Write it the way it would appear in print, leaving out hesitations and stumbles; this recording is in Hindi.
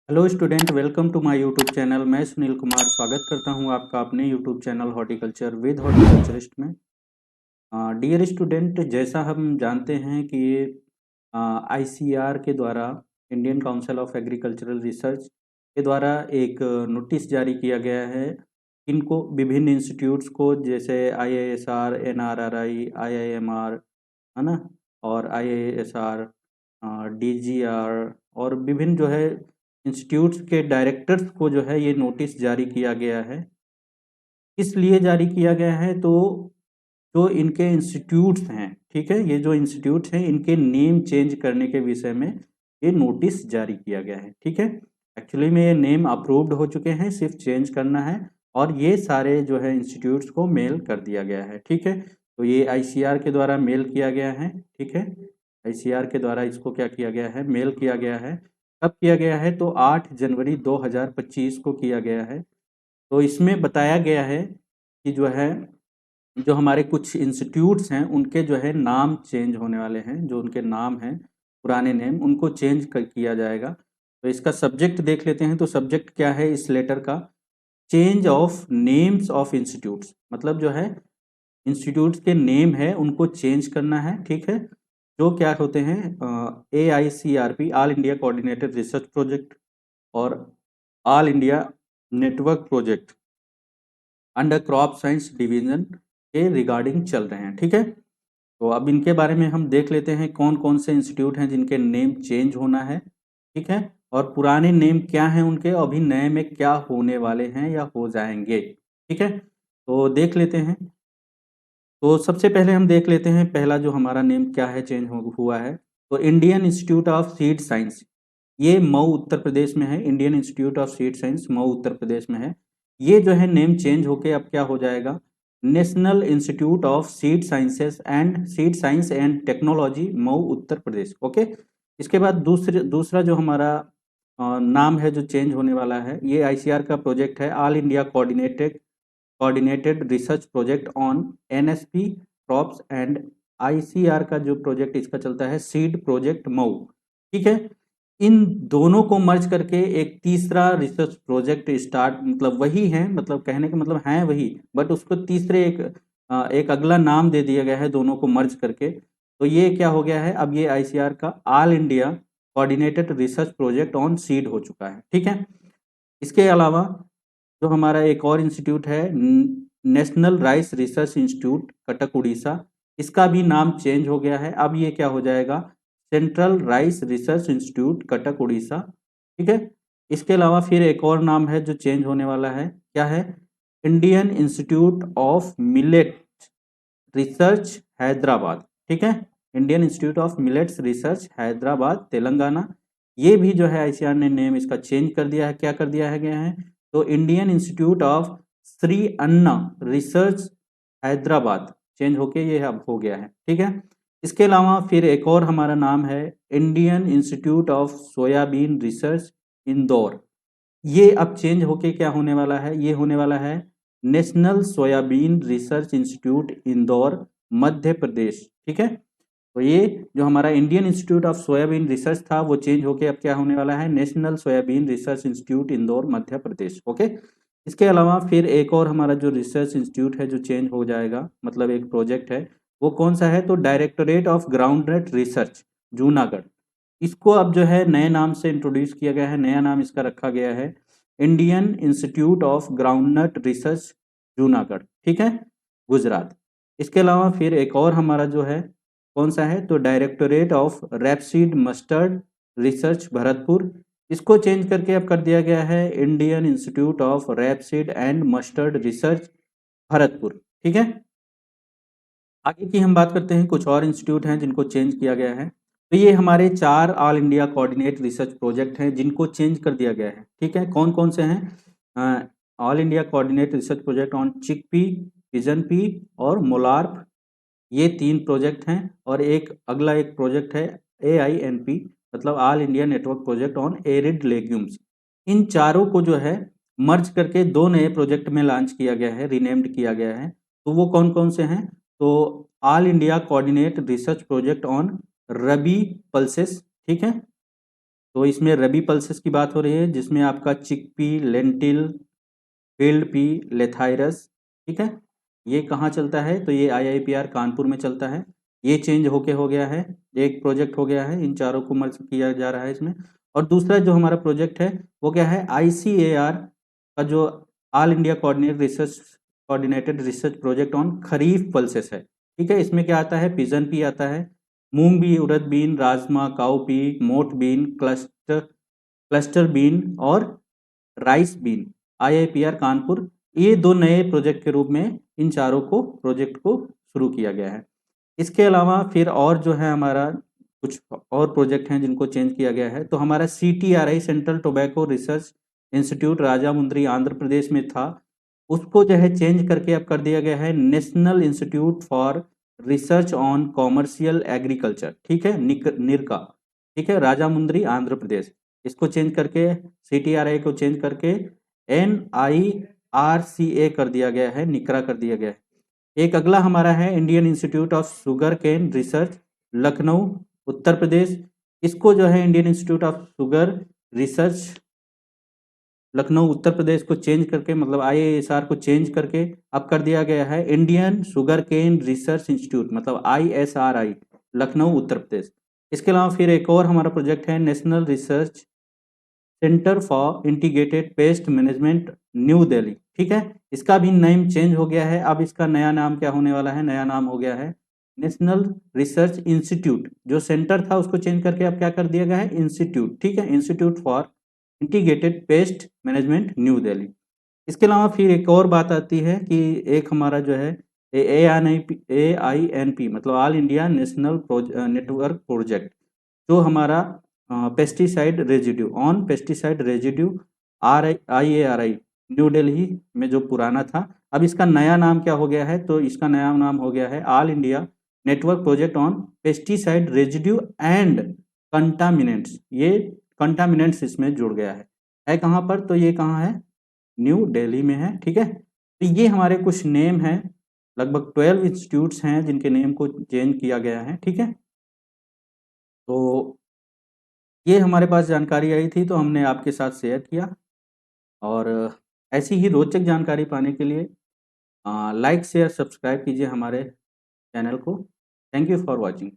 Hello student, welcome to my YouTube channel. मैं सुनील कुमार स्वागत करता हूं आपका अपने YouTube channel horticulture with horticulturist में। डियर स्टूडेंट, जैसा हम जानते हैं कि आईसीआर के द्वारा, Indian council of agricultural research के द्वारा एक नोटिस जारी किया गया है। इनको विभिन्न इंस्टीट्यूट्स को, जैसे आईआईएसआर, एनआरआरआई, आईआईएमआर, है ना, और आईआईएसआर, डीजीआर और विभिन्न जो है इंस्टीट्यूट्स के डायरेक्टर्स को जो है ये नोटिस जारी किया गया है। किस लिए जारी किया गया है? तो जो इनके इंस्टीट्यूट्स हैं, ठीक है, ये जो इंस्टीट्यूट्स हैं इनके नेम चेंज करने के विषय में ये नोटिस जारी किया गया है। ठीक है, एक्चुअली में ये नेम अप्रूव्ड हो चुके हैं, सिर्फ चेंज करना है और ये सारे जो है इंस्टीट्यूट्स को मेल कर दिया गया है। ठीक है, तो ये आईसीआर के द्वारा मेल किया गया है। ठीक है, आईसीआर के द्वारा इसको क्या किया गया है, मेल किया गया है। कब किया गया है? तो 8 जनवरी 2025 को किया गया है। तो इसमें बताया गया है कि जो है, जो हमारे कुछ इंस्टीट्यूट्स हैं उनके जो है नाम चेंज होने वाले हैं। जो उनके नाम हैं, पुराने नेम, उनको चेंज किया जाएगा। तो इसका सब्जेक्ट देख लेते हैं। तो सब्जेक्ट क्या है इस लेटर का? Change of names of institutes. मतलब जो है इंस्टीट्यूट्स के नेम है उनको चेंज करना है। ठीक है, जो क्या होते हैं, AICRP, all India coordinated research project, और all India network project under crop science division के रिगार्डिंग चल रहे हैं। ठीक है, तो अब इनके बारे में हम देख लेते हैं कौन कौन से इंस्टीट्यूट हैं जिनके नेम चेंज होना है। ठीक है, और पुराने नेम क्या हैं उनके, अभी नए में क्या होने वाले हैं या हो जाएंगे। ठीक है, तो देख लेते हैं। तो सबसे पहले हम देख लेते हैं पहला जो हमारा नेम क्या है, चेंज हुआ है। तो Indian institute of seed science, ये मऊ उत्तर प्रदेश में है। Indian institute of seed science Mau Uttar Pradesh में है। ये जो है नेम चेंज होके अब क्या हो जाएगा, national institute of seed science and technology Mau Uttar Pradesh. Okay, इसके बाद दूसरा जो हमारा नाम है जो चेंज होने वाला है, ये आईसीआर का प्रोजेक्ट है, all India coordinated research project on NSP crops and. ICR का जो प्रोजेक्ट इसका चलता है, सीड प्रोजेक्ट मऊ। ठीक है, इन दोनों को मर्ज करके एक तीसरा रिसर्च प्रोजेक्ट स्टार्ट, मतलब वही है, मतलब कहने का मतलब है वही, बट उसको तीसरे एक अगला नाम दे दिया गया है दोनों को मर्ज करके। तो ये क्या हो गया है, अब ये आईसीआर का all India coordinated research project on seed हो चुका है। ठीक है, इसके अलावा जो हमारा एक और इंस्टीट्यूट है, national rice research institute Cuttack Orissa, इसका भी नाम चेंज हो गया है। अब ये क्या हो जाएगा, central rice research institute Cuttack Orissa. ठीक है, इसके अलावा फिर एक और नाम है जो चेंज होने वाला है, क्या है, Indian institute of millet research Hyderabad. ठीक है, Indian institute of millets research Hyderabad Telangana. ये भी जो है आईसीआर ने नेम इसका चेंज कर दिया है। क्या कर दिया है गया है, तो Indian institute of Shri Anna research Hyderabad change होके ये अब हो गया है। ठीक है, इसके अलावा फिर एक और हमारा नाम है, Indian institute of soybean research Indore. ये अब चेंज होके क्या होने वाला है, ये होने वाला है national soybean research institute Indore Madhya Pradesh. ठीक है, तो ये जो हमारा Indian institute of soybean research था वो चेंज होके अब क्या होने वाला है, national soybean research institute Indore Madhya Pradesh. Okay, इसके अलावा फिर एक और हमारा जो रिसर्च इंस्टीट्यूट है जो चेंज हो जाएगा, मतलब एक प्रोजेक्ट है, वो कौन सा है, तो directorate of groundnut research Junagadh. इसको अब जो है नए नाम से इंट्रोड्यूस किया गया है। नया नाम इसका रखा गया है Indian institute of groundnut research Junagadh. ठीक है, गुजरात। इसके अलावा फिर एक और हमारा जो है कौन सा है, तो directorate of rapeseed mustard research Bharatpur. इसको चेंज करके अब कर दिया गया है Indian institute of rapeseed and mustard research Bharatpur. ठीक है, आगे की हम बात करते हैं, कुछ और इंस्टीट्यूट हैं जिनको चेंज किया गया है। तो ये हमारे 4 all India coordinate research project हैं जिनको चेंज कर दिया गया है। ठीक है, कौन कौन से हैं? All India coordinate research project on chickpea, pigeon P और मोलार्प, ये 3 प्रोजेक्ट हैं। और एक अगला एक प्रोजेक्ट है AINP, मतलब all India network project on arid legumes. इन चारों को जो है मर्ज करके 2 नए प्रोजेक्ट में लॉन्च किया गया है, रीनेम्ड किया गया है। तो वो कौन कौन से हैं, तो all India coordinate research project on rabi pulses. ठीक है, तो इसमें रबी पल्सेस की बात हो रही है, जिसमें आपका चिकपी, लेंटिल, फील्ड पी, लेथाइरस, ठीक है। ये कहाँ चलता है? तो ये IIPR कानपुर में चलता है। ये चेंज होके हो गया है, एक प्रोजेक्ट हो गया है, इन चारों को मर्ज किया जा रहा है इसमें। और दूसरा जो हमारा प्रोजेक्ट है वो क्या है? ICAR का जो all India coordinated research project on kharif pulses है, ठीक है। इसमें क्या आता है? पिजन पी आता है, moong bean, urad bean, rajma, cow pea, moth bean, cluster cluster bean और राइस बीन। IIPR कानपुर, ये दो नए प्रोजेक्ट के रूप में इन चारों को प्रोजेक्ट को शुरू किया गया है। इसके अलावा फिर और जो है हमारा कुछ और प्रोजेक्ट हैं जिनको चेंज किया गया है। तो हमारा CTRI, central tobacco research institute, Rajahmundry Andhra Pradesh में था, उसको जो है चेंज करके अब कर दिया गया है national institute for research on commercial agriculture, ठीक है, निरका, ठीक है, राजामुंद्री आंध्र प्रदेश। इसको चेंज करके, CTRI को चेंज करके NIRCA कर दिया गया है, निकरा कर दिया गया है। एक अगला हमारा है Indian institute of sugar cane research, Lucknow Uttar Pradesh. इसको जो है Indian institute of sugar research Lucknow Uttar Pradesh को चेंज करके, मतलब IISR को चेंज करके अब कर दिया गया है इंडियन शुगर केन रिसर्च इंस्टीट्यूट, मतलब ISRI, लखनऊ उत्तर प्रदेश। इसके अलावा फिर एक और हमारा प्रोजेक्ट है national research centre for integrated pest management, New Delhi, ठीक है। इसका भी नेम चेंज हो गया है, अब इसका नया नाम क्या होने वाला है? नया नाम हो गया है नेशनल रिसर्च इंस्टीट्यूट। जो सेंटर था उसको चेंज करके अब क्या कर दिया गया है? इंस्टीट्यूट, ठीक है, institute for integrated pest management, New Delhi. इसके अलावा फिर एक और बात आती है कि एक हमारा जो है AINP, मतलब all India national network project, जो हमारा pesticide residue, on pesticide residue, IARI, new Delhi में जो पुराना था, अब इसका नया नाम क्या हो गया है? तो इसका नया नाम हो गया है all India network project on pesticide residue and contaminants. ये कंटामिनेंट्स इसमें जुड़ गया है कहाँ पर? तो ये कहाँ है? न्यू दिल्ली में है, ठीक है। तो ये हमारे कुछ नेम हैं, लगभग 12 इंस्टीट्यूट्स हैं जिनके नेम को चेंज किया गया है, ठीक है। तो ये हमारे पास जानकारी आई थी तो हमने आपके साथ शेयर किया। और ऐसी ही रोचक जानकारी पाने के लिए लाइक शेयर सब्सक्राइब कीजिए हमारे चैनल को। Thank you for watching.